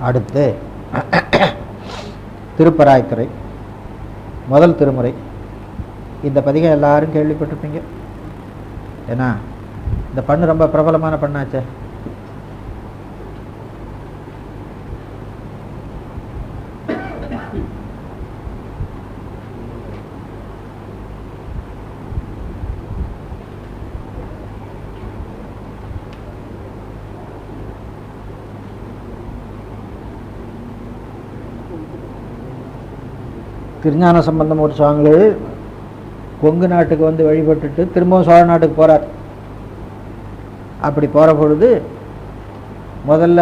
அடுத்து திருப்பராய்த்துறை முதல் திருமுறை. இந்த பதிகம் எல்லாரும் கேள்விப்பட்டிருப்பீங்க. ஏன்னா இந்த பண்ணு ரொம்ப பிரபலமான பண்ணாச்சே. திருஞான சம்பந்தம் ஒரு சுவாமி கொங்கு நாட்டுக்கு வந்து வழிபட்டுட்டு திரும்பவும் சோழ நாட்டுக்கு போகிறார். அப்படி போகிற பொழுது முதல்ல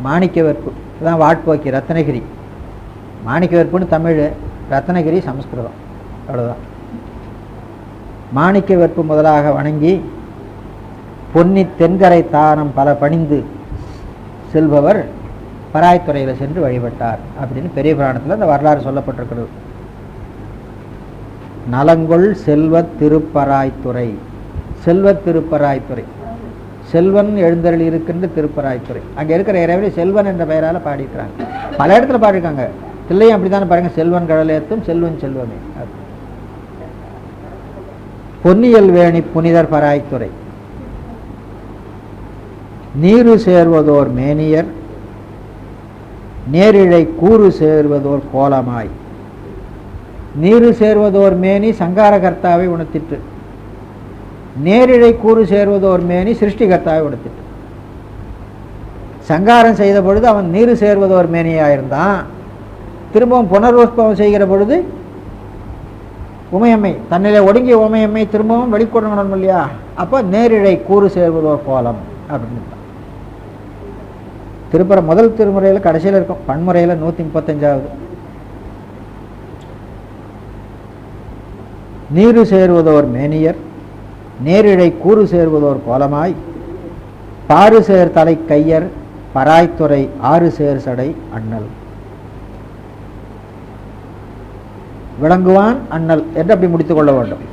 மாணிக்கவெற்பு தான் வாட்போக்கி, ரத்னகிரி. மாணிக்கவெற்புன்னு தமிழ், ரத்னகிரி சமஸ்கிருதம், அவ்வளோதான். மாணிக்கவெற்பு முதலாக வணங்கி பொன்னி தென்கரை தானம் பல பணிந்து செல்பவர் பராய்த்துறையில் சென்று வழிபட்டார் அப்படின்னு பெரிய புராணத்தில் அந்த வரலாறு சொல்லப்பட்டிருக்கிறது. நலங்கொள் செல்வ திருப்பராய்த்துறை, செல்வ திருப்பராய்த்துறை, செல்வன் எழுந்தருள் இருக்கின்ற திருப்பராய்த்துறை. அங்கே இருக்கிற இறைவனை செல்வன் என்ற பெயரால் பாடிக்கிறாங்க. பல இடத்துல பாடியிருக்காங்க. தில்லையும் அப்படி தானே பாருங்க, செல்வன் கடலேத்தும் செல்வன் செல்வமே. பொன்னியல் வேணி புனிதர் பராய்த்துறை. நீரு சேர்வதோர் மேனியர் நேரிழை கூறு சேர்வதோர் கோலமாய். நீரு சேர்வதோர் மேனி சங்காரகர்த்தாவை உணர்த்திட்டு, நேரிழை கூறு சேர்வதோர் மேனி சிருஷ்டிகர்த்தாவை உணர்த்திட்டு. சங்காரம் செய்த பொழுது அவன் நீரு சேர்வதோர் மேனியாயிருந்தான். திரும்பவும் புனர்வஸ்பவம் செய்கிற பொழுது உமையம்மை, தன்னிலே ஒடுங்கிய உமையம்மை திரும்பவும் வெளிக்கொள்ளணும் இல்லையா? அப்போ நேரிழை கூறு சேர்வதோர் கோலம் அப்படின்னு திருப்பர முதல் திருமுறையில் கடைசியில் இருக்கும். பன்முறையில் 135வது. நீரு சேர்வதோர் மேனியர் நேரிழை கூறு சேர்வதோர் கோலமாய் பாரு சேர் தலை கையர் பராய்த்துறை ஆறு சேர் சடை அண்ணல். விளங்குவான் அண்ணல் என்று அப்படி முடித்துக் கொள்ள வேண்டும்.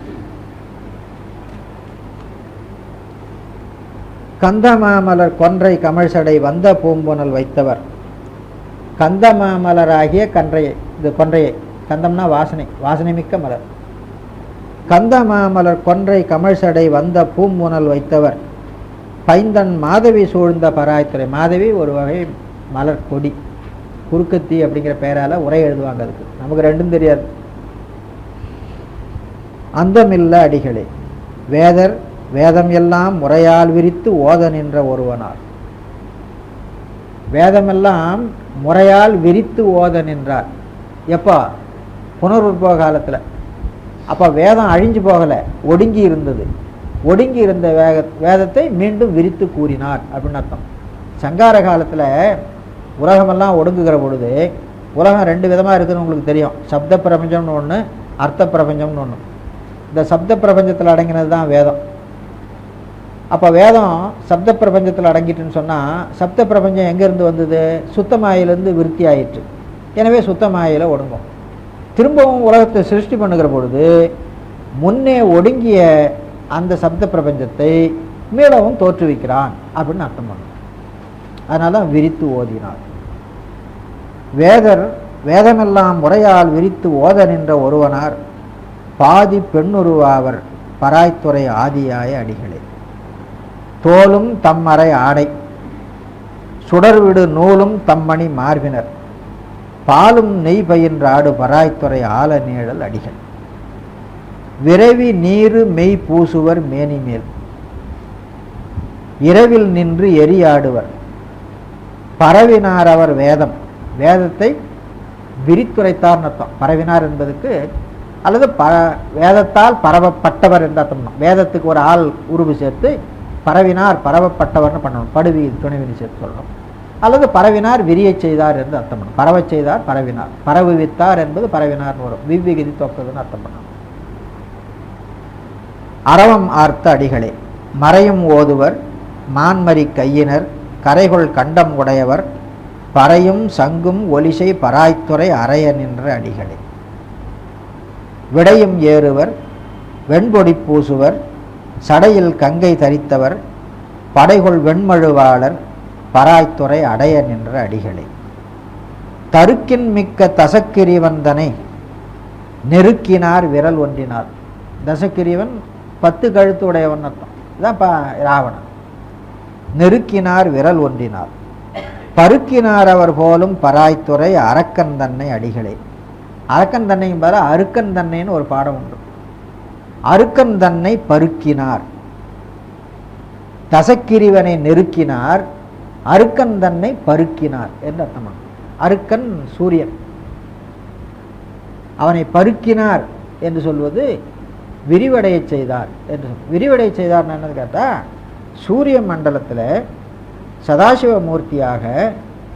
கந்தமாமலர் கொன்றை கமழ்சடை வந்த பூம்புனல் வைத்தவர். கந்தமாமலராகிய கன்றையை, இது கொன்றையை, கந்தம்னா வாசனை, வாசனை மிக்க மலர். கந்தமாமலர் கொன்றை கமழ்சடை வந்த பூம்புனல் வைத்தவர் பைந்தன் மாதவி சூழ்ந்த பராய்த்துறை. மாதவி ஒரு வகை மலர் கொடி, குறுக்கத்தி அப்படிங்கிற பெயரால் உரை எழுதுவாங்க. அதுக்கு நமக்கு ரெண்டும் தெரியாது. அந்தமில்ல அடிகளே வேதர் வேதம் எல்லாம் முறையால் விரித்து ஓத நின்ற ஒருவனார். வேதமெல்லாம் முறையால் விரித்து ஓத நின்றார். எப்போ? புனருற்பவ காலத்தில். அப்போ வேதம் அழிஞ்சு போகலை, ஒடுங்கி இருந்தது. ஒடுங்கி இருந்த வேதத்தை மீண்டும் விரித்து கூறினார் அப்படின்னு அர்த்தம். சங்கார காலத்தில் உலகமெல்லாம் ஒடுங்குகிற பொழுது, உலகம் ரெண்டு விதமாக இருக்குதுன்னு உங்களுக்கு தெரியும். சப்த பிரபஞ்சம்னு ஒன்று, அர்த்த பிரபஞ்சம்னு ஒன்று. இந்த சப்த பிரபஞ்சத்தில் அடங்கினது தான் வேதம். அப்போ வேதம் சப்த பிரபஞ்சத்தில் அடங்கிட்டுன்னு சொன்னால், சப்த பிரபஞ்சம் எங்கேருந்து வந்தது? சுத்தமாயிலேருந்து விருத்தி ஆயிற்று. எனவே சுத்தமாயில ஒடுங்கும். திரும்பவும் உலகத்தை சிருஷ்டி பண்ணுகிற பொழுது முன்னே ஒடுங்கிய அந்த சப்த பிரபஞ்சத்தை மீளவும் தோற்றுவிக்கிறான் அப்படின்னு அர்த்தம் பண்ணும். அதனால தான் விரித்து ஓதினார். வேதர் வேதமெல்லாம் முறையால் விரித்து ஓத நின்ற ஒருவனார் பாதி பெண்ணுருவாவர் பராய்த்துறை ஆதியாய அடிகளே. தோலும் தம்மறை ஆடை சுடர்விடு நூலும் தம்மணி மார்பினர் பாலும் நெய் பயின்றாடு பராய்த்துறை ஆல நீழல் அடிகள். விரைவி நீரு மெய் பூசுவர் மேனிமேல் இரவில் நின்று எரியாடுவர் பரவினார் அவர் வேதம். வேதத்தை விரித்துரைத்தார் அர்த்தம். பரவினார் என்பதுக்கு அல்லது வேதத்தால் பரவப்பட்டவர் என்ற அர்த்தம். வேதத்துக்கு ஒரு ஆள் உருவு சேர்த்து பரவினார் பரவப்பட்டவர்னு பண்ணணும். படுவி துணைவினி சேர்த்து சொல்லணும். அல்லது பரவினார் விரிய செய்தார் என்று அர்த்தம் பண்ணணும். பரவ செய்தார் பரவினார், பரவுவித்தார் என்பது பரவினார்னு வரும். விவ்விகிதி தொக்குதுன்னு அர்த்தம் பண்ணணும். அரவம் ஆர்த்த அடிகளே மறையும் ஓதுவர் மான்மரி கையினர் கரைகொள் கண்டம் உடையவர் பறையும் சங்கும் ஒலிசை பராய்த்துறை அறைய நின்ற அடிகளே. விடையும் ஏறுவர் வெண்பொடி பூசுவர் சடையில் கங்கை தரித்தவர் படைகொள் வெண்மழுவாளர் பராய்த்துறை அடைய நின்ற அடிகளே. தருக்கின் மிக்க தசக்கிரிவந்தனை நெருக்கினார் விரல் ஒன்றினார். தசக்கிரிவன் 10 கழுத்து உடையவன் அர்த்தம். இதான் ராவணன். நெருக்கினார் விரல் ஒன்றினார். பருக்கினார் அவர் போலும் பராய்த்துறை அரக்கன் தன்னை அடிகளே. அரக்கன் தன்னையும் பாரு, அருக்கன் தன்னைன்னு ஒரு பாடம் உண்டு. அருக்கன் தன்னை பருக்கினார். தசக்கிரிவனை நெருக்கினார், அருக்கன் தன்னை பருக்கினார் என்று அர்த்தமா. அருக்கன் சூரியன், அவனை பருக்கினார் என்று சொல்வது விரிவடைய செய்தார் என்று சொல். விரிவடைய செய்தார் என்னன்னு கேட்டா, சூரிய மண்டலத்தில் சதாசிவ மூர்த்தியாக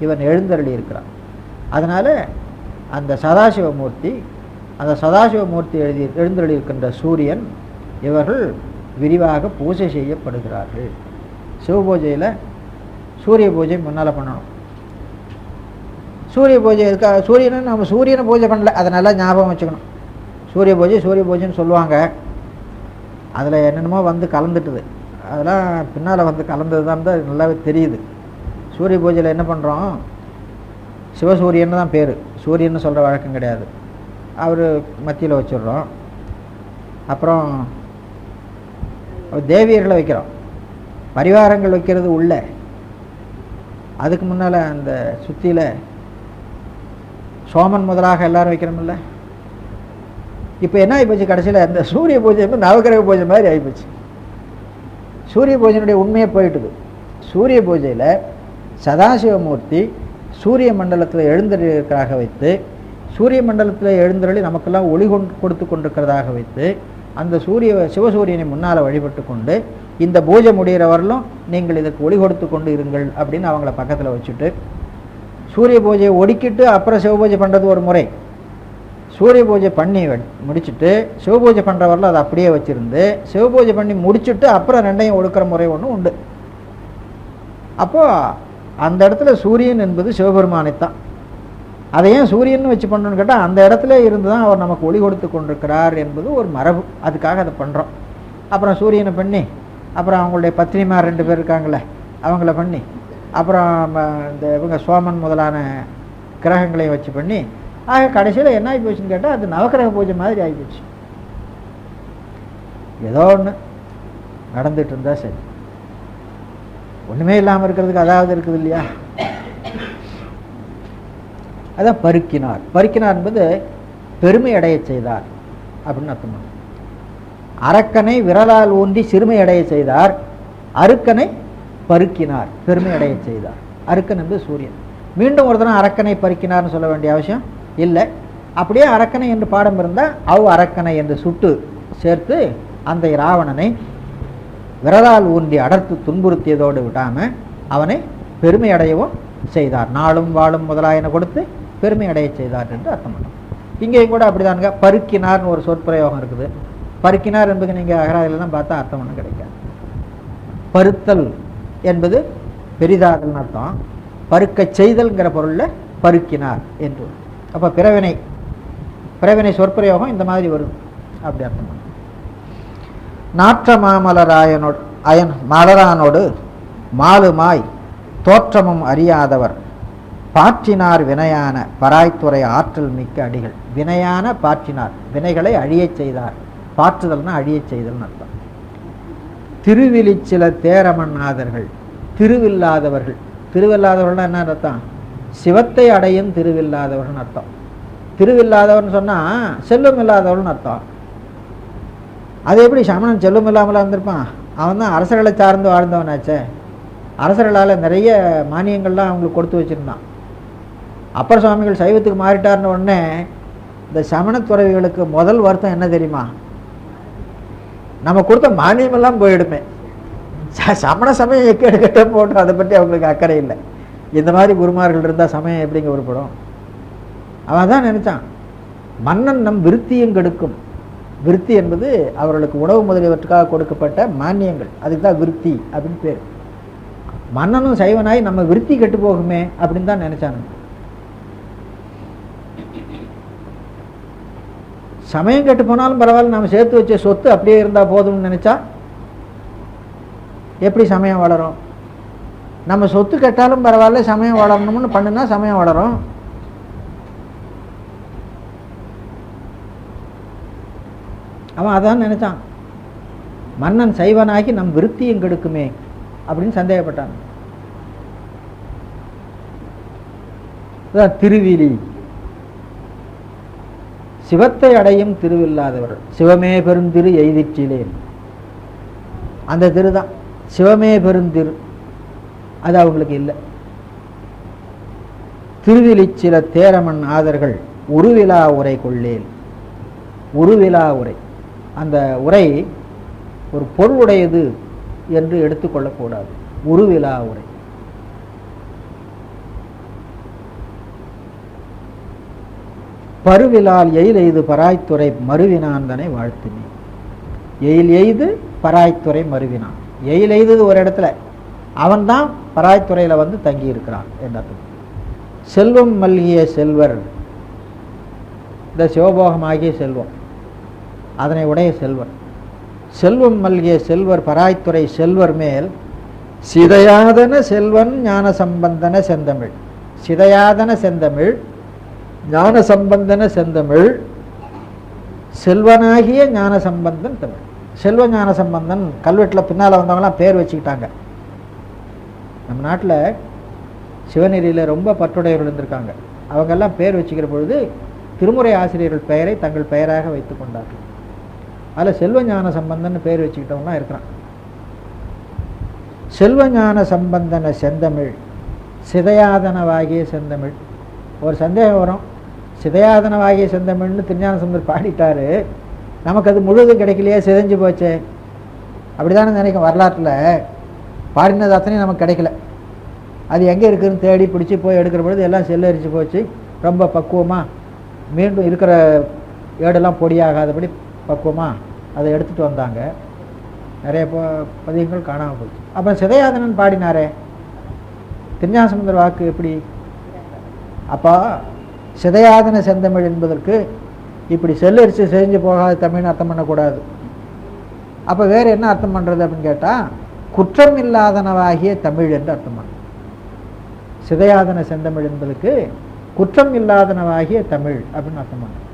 இவன் எழுந்தருளி இருக்கிறான். அதனால அந்த சதாசிவமூர்த்தி, அந்த சதாசிவமூர்த்தி எழுந்தருளி இருக்கின்ற சூரியன், இவர்கள் விரிவாக பூஜை செய்யப்படுகிறார்கள். சிவ பூஜையில் சூரிய பூஜை முன்னால் பண்ணணும். சூரிய பூஜை இருக்கா, சூரியனை நம்ம சூரியனை பூஜை பண்ணல, அதை நல்லா ஞாபகம் வச்சுக்கணும். சூரிய பூஜைன்னு சொல்லுவாங்க. அதில் என்னென்னமோ வந்து கலந்துட்டுது. அதெல்லாம் பின்னால் வந்து கலந்தது தான் நல்லாவே தெரியுது. சூரிய பூஜையில் என்ன பண்ணுறோம், சிவசூரியன்னு தான் பேர், சூரியன்னு சொல்கிற வழக்கம் கிடையாது. அவர் மத்தியில் வச்சிடுறோம். அப்புறம் தேவியர்களை வைக்கிறோம், பரிவாரங்கள் வைக்கிறது உள்ள. அதுக்கு முன்னால் அந்த சுற்றியில் சோமன் முதலாக எல்லாரும் வைக்கிறோமில்ல. இப்போ என்ன ஆகிப்போச்சு, கடைசியில் அந்த சூரிய பூஜை நவகிரக பூஜை மாதிரி ஆகிப்போச்சு. சூரிய பூஜையினுடைய உண்மையே போயிட்டுது. சூரிய பூஜையில் சதாசிவமூர்த்தி சூரிய மண்டலத்தில் எழுந்தருளிருக்கிறதாக வைத்து, சூரிய மண்டலத்தில் எழுந்தருளி நமக்கெல்லாம் ஒளி கொடுத்து கொண்டிருக்கிறதாக வைத்து, அந்த சிவசூரியனை முன்னால் வழிபட்டு கொண்டு இந்த பூஜை முடிகிறவர்களும் நீங்கள் இதற்கு ஒளி கொடுத்து கொண்டு இருங்கள் அப்படின்னு அவங்கள பக்கத்தில் வச்சுட்டு, சூரிய பூஜையை ஒடுக்கிட்டு அப்புறம் சிவபூஜை பண்ணுறது ஒரு முறை. சூரிய பூஜை பண்ணி முடிச்சுட்டு சிவபூஜை பண்ணுறவரில் அதை அப்படியே வச்சுருந்து, சிவபூஜை பண்ணி முடிச்சுட்டு அப்புறம் ரெண்டையும் ஒடுக்கிற முறை ஒன்று உண்டு. அப்போது அந்த இடத்துல சூரியன் என்பது சிவபெருமானைத்தான். அதை ஏன் சூரியன் வச்சு பண்ணணும்னு கேட்டால், அந்த இடத்துல இருந்து தான் அவர் நமக்கு ஒளி கொடுத்து கொண்டிருக்கிறார் என்பது ஒரு மரபு. அதுக்காக அதை பண்ணுறோம். அப்புறம் சூரியனை பண்ணி, அப்புறம் அவங்களுடைய பத்னிமார் 2 பேர் இருக்காங்களே அவங்கள பண்ணி, அப்புறம் இந்த இவங்க சோமன் முதலான கிரகங்களையும் வச்சு பண்ணி, ஆக கடைசியில் என்ன ஆகி போச்சுன்னு கேட்டால் அது நவக்கிரக பூஜை மாதிரி ஆகிப்போச்சு. ஏதோ ஒன்று நடந்துட்டு இருந்தா சரி, ஒன்றுமே இல்லாமல் இருக்கிறதுக்கு அதாவது இருக்குது இல்லையா. அதான் பருக்கினார். பருக்கினார் என்பது பெருமை அடைய செய்தார் அப்படின்னு அர்த்தம். அரக்கனை விரலால் ஊன்றி சிறுமை அடைய செய்தார், அருக்கனை பருக்கினார், பெருமை அடைய செய்தார். அருக்கன் என்பது சூரியன். மீண்டும் ஒரு தினம் அரக்கனை பருக்கினார்னு சொல்ல வேண்டிய அவசியம் இல்லை. அப்படியே அரக்கனை என்று பாடம் இருந்தால் அரக்கனை என்று சுட்டு சேர்த்து அந்த ராவணனை விரலால் ஊன்றி அடர்த்து துன்புறுத்தியதோடு விடாமல் அவனை பெருமை அடையவும் செய்தார். நாளும் வாழும் முதலாயன கொடுத்து பெருமை அடைய செய்தார் என்று அர்த்தம் பண்ணும். இங்கேயும் கூட அப்படிதானுங்க, பருக்கினார்னு ஒரு சொற்பிரயோகம் இருக்குது. பருக்கினார் என்பது நீங்கள் அகராதியில் தான் பார்த்தா அர்த்தம் ஒன்றும் கிடைக்காது. பருத்தல் என்பது பெரிதாதல்னு அர்த்தம். பருக்க செய்தல்ங்கிற பொருளில் பருக்கினார் என்று. அப்போ பிறவினை சொற்பிரயோகம் இந்த மாதிரி வரும், அப்படி அர்த்தம் பண்ணும். நாற்ற மாமலராயனோடு மலரானோடு மாலுமாய் தோற்றமும் அறியாதவர் பாற்றினார் வினையான பராய்த்துறை ஆற்றல் மிக்க அடிகள். வினையான பாற்றினார், வினைகளை அழியச் செய்தார். பாற்றுதல்னா அழியச் செய்தல்னு அர்த்தம். திருவிழி சில தேரமன்னாதர்கள், திருவில்லாதவர்கள். திருவில்லாதவர்கள்னா என்ன அர்த்தம்? சிவத்தை அடையும் திருவில்லாதவர்கள்னு அர்த்தம். திருவில்லாதவர்னு சொன்னால் செல்வம் இல்லாதவர்கள்னு அர்த்தம். அது எப்படி சமணன் செல்வம் இல்லாமலாம் இருந்திருப்பான்? அவன் தான் அரசர்களை சார்ந்து வாழ்ந்தவனாச்சே. அரசர்களால் நிறைய மானியங்கள்லாம் அவங்களுக்கு கொடுத்து வச்சுருந்தான். அப்பர் சுவாமிகள் சைவத்துக்கு மாறிட்டார்னு உடனே இந்த சமண துறவிகளுக்கு முதல் வருத்தம் என்ன தெரியுமா? நம்ம கொடுத்த மானியமெல்லாம் போயிடுமே. சமண சமயம் எக்கெடுக்கட்ட போட்டோம், அதை பற்றி அவங்களுக்கு அக்கறை இல்லை. இந்த மாதிரி குருமார்கள் இருந்தால் சமயம் எப்படிங்க உருப்படும்? அவன் தான் நினைச்சான், மன்னன் நம் விருத்தியும் கெடுக்கும். விருத்தி என்பது அவர்களுக்கு உணவு முதலியவற்றுக்காக கொடுக்கப்பட்ட மானியங்கள், அதுக்கு தான் விருத்தி அப்படின்னு பேர். மன்னனும் சைவனாய் நம்ம விருத்தி கெட்டு போகுமே அப்படின்னு தான் நினைச்சானுங்க. சமயம் கெட்டு போனாலும் பரவாயில்ல, நம்ம சேர்த்து வச்ச சொத்து அப்படியே இருந்தால் போதும்னு நினைச்சா எப்படி சமயம் வளரும்? நம்ம சொத்து கெட்டாலும் பரவாயில்ல, சமயம் வளரணும்னு பண்ணுனா சமயம் வளரும். அவன் அதான் நினைச்சான், மன்னன் சைவனாகி நம் விருத்தியும் கெடுக்குமே அப்படின்னு சந்தேகப்பட்டான். திருவிழி, சிவத்தை அடையும் திருவில்லாதவர். சிவமே பெருந்திரு எய்திற்றிலேன், அந்த திருதான் சிவமே பெருந்திரு. அது அவங்களுக்கு இல்லை. திருவிழி சில தேரமன் ஆதர்கள் உருவிழா உரை கொள்ளேல். உருவிழா உரை, அந்த உரை ஒரு பொருளுடையது என்று எடுத்துக்கொள்ளக்கூடாது. உருவிழா உரை. பருவிலால் எயில் எய்து பராய்த்துறை மருவினான் தனை வாழ்த்துமே. எயில் எய்து பராய்த்துறை மருவினான். எயில் எய்தது ஒரு இடத்துல, அவன்தான் பராய்த்துறையில் வந்து தங்கி இருக்கிறான் என்ற அர்த்தம். செல்வம் மல்கிய செல்வர், இந்த சிவபோகமாகிய செல்வம், அதனை உடைய செல்வர். செல்வம் மல்கிய செல்வர் பராய்த்துறை செல்வர் மேல் சிதையாதன செல்வன் ஞான சம்பந்தன செந்தமிழ். சிதையாதன செந்தமிழ், ஞான சம்பந்தன செந்தமிழ், செல்வனாகிய ஞான சம்பந்தன் தமிழ். செல்வ ஞான சம்பந்தன் கல்வெட்டில் பின்னால் வந்தவங்களாம் பேர் வச்சுக்கிட்டாங்க. நம்ம நாட்டில் சிவநெறியில் ரொம்ப பற்றுடையவர்கள் இருந்திருக்காங்க. அவங்கெல்லாம் பேர் வச்சுக்கிற பொழுது திருமுறை ஆசிரியர்கள் பெயரை தங்கள் பெயராக வைத்து கொண்டார்கள். அதில் செல்வஞான சம்பந்தன் பேர் வச்சுக்கிட்டவங்களாம் இருக்கிறான். செல்வஞான சம்பந்தன செந்தமிழ், சிதையாதனவாகிய செந்தமிழ். ஒரு சந்தேகம் வரும், சிதையாதனவாகிய செந்தமிழ்னு திருஞான சம்பந்தர் பாடிட்டாரு, நமக்கு அது முழுவதும் கிடைக்கலையே, சிதைஞ்சு போச்சே அப்படிதானே நினைக்கும். வரலாற்றில் பாடினது அத்தனையும் நமக்கு கிடைக்கல. அது எங்கே இருக்குதுன்னு தேடி பிடிச்சி போய் எடுக்கிற பொழுது எல்லாம் செல்லரிச்சு போச்சு. ரொம்ப பக்குவமாக மீண்டும் இருக்கிற ஏடெல்லாம் பொடியாகாதபடி பக்குவமாக அதை எடுத்துகிட்டு வந்தாங்க. நிறைய பதிகங்கள் காணாமல் போச்சு. அப்புறம் சிதையாதனன் பாடினாரே, திருஞான சம்பந்தர் வாக்கு எப்படி? அப்போ சிதையாதன செந்தமிழ் என்பதற்கு இப்படி செல்லரிச்சு செஞ்சு போகாத தமிழ்னு அர்த்தம் பண்ணக்கூடாது. அப்போ வேறு என்ன அர்த்தம் பண்ணுறது அப்படின்னு கேட்டால், குற்றம் இல்லாதனவாகிய தமிழ் என்று அர்த்தம் பண்ணணும். சிதையாதன செந்தமிழ் என்பதுக்கு குற்றம் இல்லாதனவாகிய தமிழ் அப்படின்னு அர்த்தம் பண்ணணும்.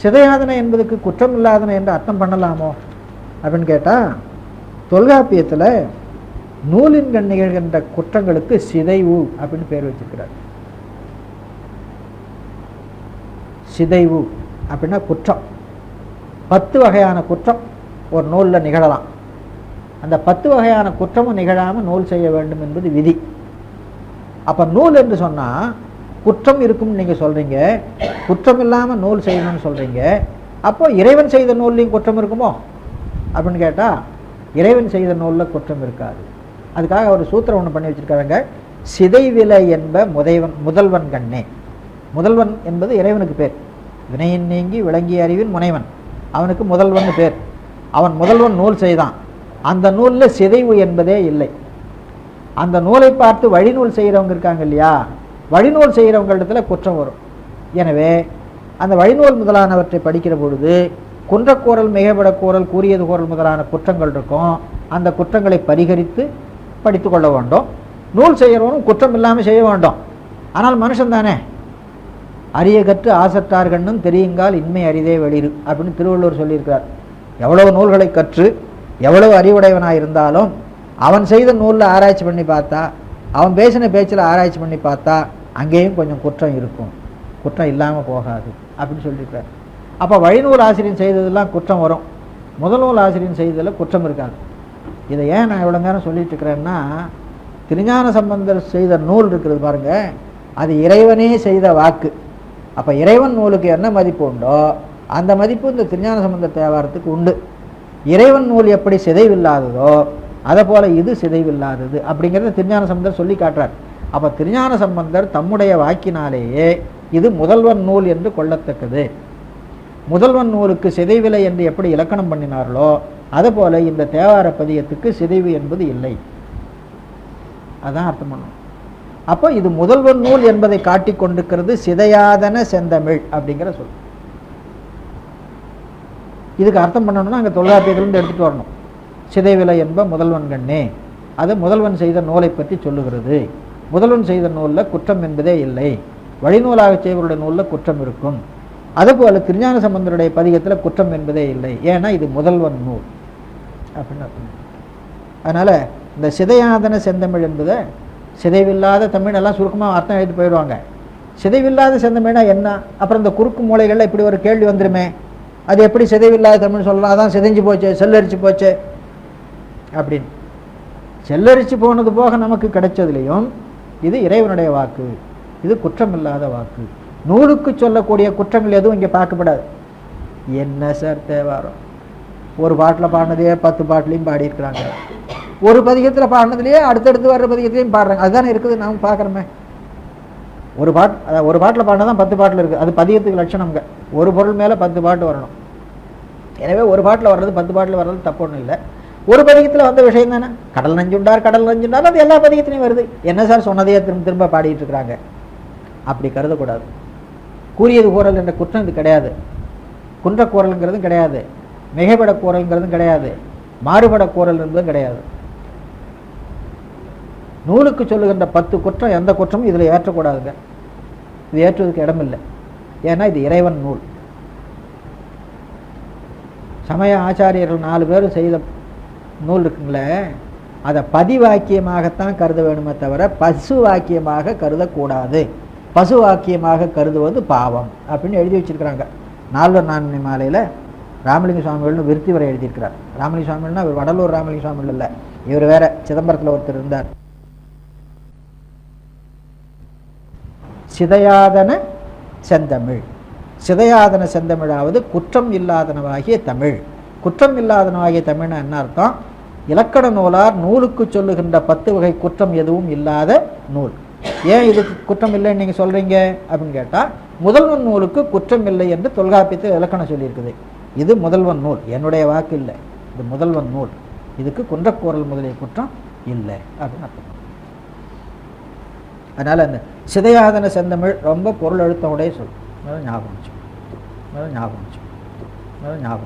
சிதையாதன என்பதுக்கு குற்றம் இல்லாதன என்று அர்த்தம் பண்ணலாமோ அப்படின்னு கேட்டால், தொல்காப்பியத்தில் நூலின் கண் நிகழ்கின்ற குற்றங்களுக்கு சிதைவு அப்படின்னு பேர் வச்சிருக்கிறார். சிதைவு அப்படின்னா குற்றம். 10 வகையான குற்றம் ஒரு நூலில் நிகழலாம். அந்த 10 வகையான குற்றமும் நிகழாமல் நூல் செய்ய வேண்டும் என்பது விதி. அப்போ நூல் என்று சொன்னால் குற்றம் இருக்கும்னு நீங்கள் சொல்கிறீங்க, குற்றம் இல்லாமல் நூல் செய்யணும்னு சொல்கிறீங்க. அப்போ இறைவன் செய்த நூல்லையும் குற்றம் இருக்குமோ அப்படின்னு கேட்டால், இறைவன் செய்த நூலில் குற்றம் இருக்காது. அதுக்காக ஒரு சூத்திரம் ஒன்று பண்ணி வச்சுருக்காங்க, சிதைவிலை என்ப முதல்வன் கண்ணே. முதல்வன் என்பது இறைவனுக்கு பேர். வினையின் நீங்கி விளங்கிய அறிவின் முனைவன், அவனுக்கு முதல்வன் பேர். அவன் முதல்வன் நூல் செய்தான். அந்த நூலில் சிதைவு என்பதே இல்லை. அந்த நூலை பார்த்து வழிநூல் செய்கிறவங்க இருக்காங்க இல்லையா, வழிநூல் செய்கிறவங்களிடத்துல குற்றம் வரும். எனவே அந்த வழிநூல் முதலானவற்றை படிக்கிற பொழுது குன்றக்கூறல், மிகைப்படக்கூறல், கூறியது கூறல் முதலான குற்றங்கள் இருக்கும். அந்த குற்றங்களை பரிகரித்து படித்து கொள்ள வேண்டும். நூல் செய்கிறவனும் குற்றம் இல்லாமல் செய்ய வேண்டும். ஆனால் மனுஷன் தானே, அரிய கற்று ஆசற்றார்கண்ணும் தெரியுங்கால் இன்மை அரிதே வெளிரு அப்படின்னு திருவள்ளுவர் சொல்லியிருக்கிறார். எவ்வளவு நூல்களை கற்று எவ்வளவு அறிவுடையவனாக இருந்தாலும் அவன் செய்த நூலில் ஆராய்ச்சி பண்ணி பார்த்தா, அவன் பேசின பேச்சில் ஆராய்ச்சி பண்ணி பார்த்தா அங்கேயும் கொஞ்சம் குற்றம் இருக்கும், குற்றம் இல்லாமல் போகாது அப்படின்னு சொல்லியிருக்கார். அப்போ வழிநூல் ஆசிரியன் செய்ததெல்லாம் குற்றம் வரும், முதல் நூல் ஆசிரியன் செய்ததில் குற்றம் இருக்காது. இதை ஏன் நான் இவ்வளோ நேரம் சொல்லிட்டு இருக்கிறேன்னா, திருஞான சம்பந்தர் செய்த நூல் இருக்கிறது பாருங்க, அது இறைவனே செய்த வாக்கு. அப்போ இறைவன் நூலுக்கு என்ன மதிப்பு உண்டோ அந்த மதிப்பு இந்த திருஞான சம்பந்தர் தேவாரத்துக்கு உண்டு. இறைவன் நூல் எப்படி சிதைவில்லாததோ அதை போல இது சிதைவில்லாதது அப்படிங்கிறத திருஞான சம்பந்தர் சொல்லி காட்டுறார். அப்போ திருஞான சம்பந்தர் தம்முடைய வாக்கினாலேயே இது முதல்வன் நூல் என்று கொள்ளத்தக்கது. முதல்வன் நூலுக்கு சிதைவில்லை என்று எப்படி இலக்கணம் பண்ணினார்களோ அதுபோல இந்த தேவார பதியத்துக்கு சிதைவு என்பது இல்லை. அதான் அர்த்தம் பண்ணணும். அப்போ இது முதல்வன் நூல் என்பதை காட்டிக் கொண்டிருக்கிறது சிதையாதன செந்தமிழ் அப்படிங்கிற சொல். இதுக்கு அர்த்தம் பண்ணணும்னா அங்கே தொல்காப்பியத்திலிருந்து எடுத்துகிட்டு வரணும். சிதைவிலை என்ப முதல்வன் கண்ணே அது முதல்வன் செய்த நூலை பற்றி சொல்லுகிறது. முதல்வன் செய்த நூலில் குற்றம் என்பதே இல்லை, வழிநூலாக செய்வருடைய நூலில் குற்றம் இருக்கும். அதுபோல் திருஞான சம்பந்தருடைய பதிகத்தில் குற்றம் என்பதே இல்லை, ஏன்னா இது முதல்வன் நூல் அப்படின்னு. அதனால் இந்த சிதையாதன செந்தமிழ் என்பதை சிதைவில்லாத தமிழ் எல்லாம் சுருக்கமாக அர்த்தம் எழுதி போயிடுவாங்க. சிதைவில்லாத செந்தமிழ்னா என்ன? அப்புறம் இந்த குறுக்கு மூலைகளில் இப்படி ஒரு கேள்வி வந்துருமே, அது எப்படி சிதைவில்லாத தமிழ் சொல்லலாம்? அதான் சிதைஞ்சு போச்சு, செல்லரிச்சு போச்சு அப்படின்னு. செல்லரிச்சு போனது போக நமக்கு கிடைச்சதுலையும் இது இறைவனுடைய வாக்கு, இது குற்றம் இல்லாத வாக்கு. நூலுக்கு சொல்லக்கூடிய குற்றங்கள் எதுவும் இங்கே பார்க்கப்படாது. என்ன சார் தேவாரம், ஒரு பாட்டில் பாடினதையே 10 பாட்டிலையும் பாடியிருக்கிறாங்க, ஒரு பதிகத்தில் பாடினதுலேயே அடுத்தடுத்து வர்ற பதிகத்திலையும் பாடுறாங்க. அதுதானே இருக்குது, நாம் பார்க்குறோமே. ஒரு பாட்டில் பாடினதான் 10 பாட்டில் இருக்குது, அது பதிகத்துக்கு லட்சணம்ங்க. ஒரு பொருள் மேலே 10 பாட்டு வரணும். எனவே ஒரு பாட்டில் வர்றது 10 பாட்டில் வர்றது தப்பு ஒன்றும் இல்லை. ஒரு பதிகத்தில் வந்த விஷயம் தானே, கடல் நஞ்சுண்டார் கடல் நஞ்சுண்டார், அது எல்லா பதிகத்திலையும் வருது. என்ன சார் சொன்னதையே திரும்ப திரும்ப பாடிட்டு இருக்கிறாங்க, அப்படி கருதக்கூடாது. கூறியது கூறல் என்ற குற்றம் இது கிடையாது, குன்ற கூறல்ங்கிறதும் கிடையாது, மிகைப்பட கூறல்ங்கிறதும் கிடையாது, மாறுபட கூறல் என்பதும் கிடையாது. நூலுக்கு சொல்லுகின்ற 10 குற்றம் எந்த குற்றமும் இதில் ஏற்றக்கூடாதுங்க. இது ஏற்றுவதற்கு இடமில்லை, ஏன்னா இது இறைவன் நூல். சமய ஆச்சாரியர்கள் 4 பேரும் செய்த நூல் இருக்குங்களே, அதை பதிவாக்கியமாகத்தான் கருத வேணுமே தவிர பசு வாக்கியமாக கருதக்கூடாது. பசு வாக்கியமாக கருதுவது பாவம் அப்படின்னு எழுதி வச்சிருக்கிறாங்க. 4 நான்மணி மாலையில் ராமலிங்க சுவாமிகள்னு விருத்தி வரை எழுதியிருக்கிறார். ராமலிங்க சுவாமிகள்னா இவர் வடலூர் ராமலிங்க சுவாமிகள் இல்லை, இவர் வேற, சிதம்பரத்தில் ஒருத்தர் இருந்தார். சிதையாதன செந்தமிழ், சிதையாதன செந்தமிழாவது குற்றம் இல்லாதனவாகிய தமிழ். குற்றம் இல்லாதனவாகிய தமிழ்னா என்ன அர்த்தம்? இலக்கண நூலார் நூலுக்கு சொல்லுகின்ற 10 வகை குற்றம் எதுவும் இல்லாத நூல். ஏன் இதுக்கு குற்றம் இல்லைன்னு நீங்கள் சொல்கிறீங்க அப்படின்னு கேட்டால், முதல்வன் நூலுக்கு குற்றம் இல்லை என்று தொல்காப்பியத்தில் இலக்கணம் சொல்லியிருக்குது. இது முதல்வன் நூல், என்னுடைய வாக்கு இல்லை, இது முதல்வன் நூல், இதுக்கு குன்றக்கூறல் முதலிய குற்றம் இல்லை அப்படின்னு அர்த்தம். அதனால் அந்த சிதையாதன செந்தமிழ் ரொம்ப பொருள் அழுத்தம் உடைய சொல். ஞாபகம் ஞாபகம் ஞாபகம்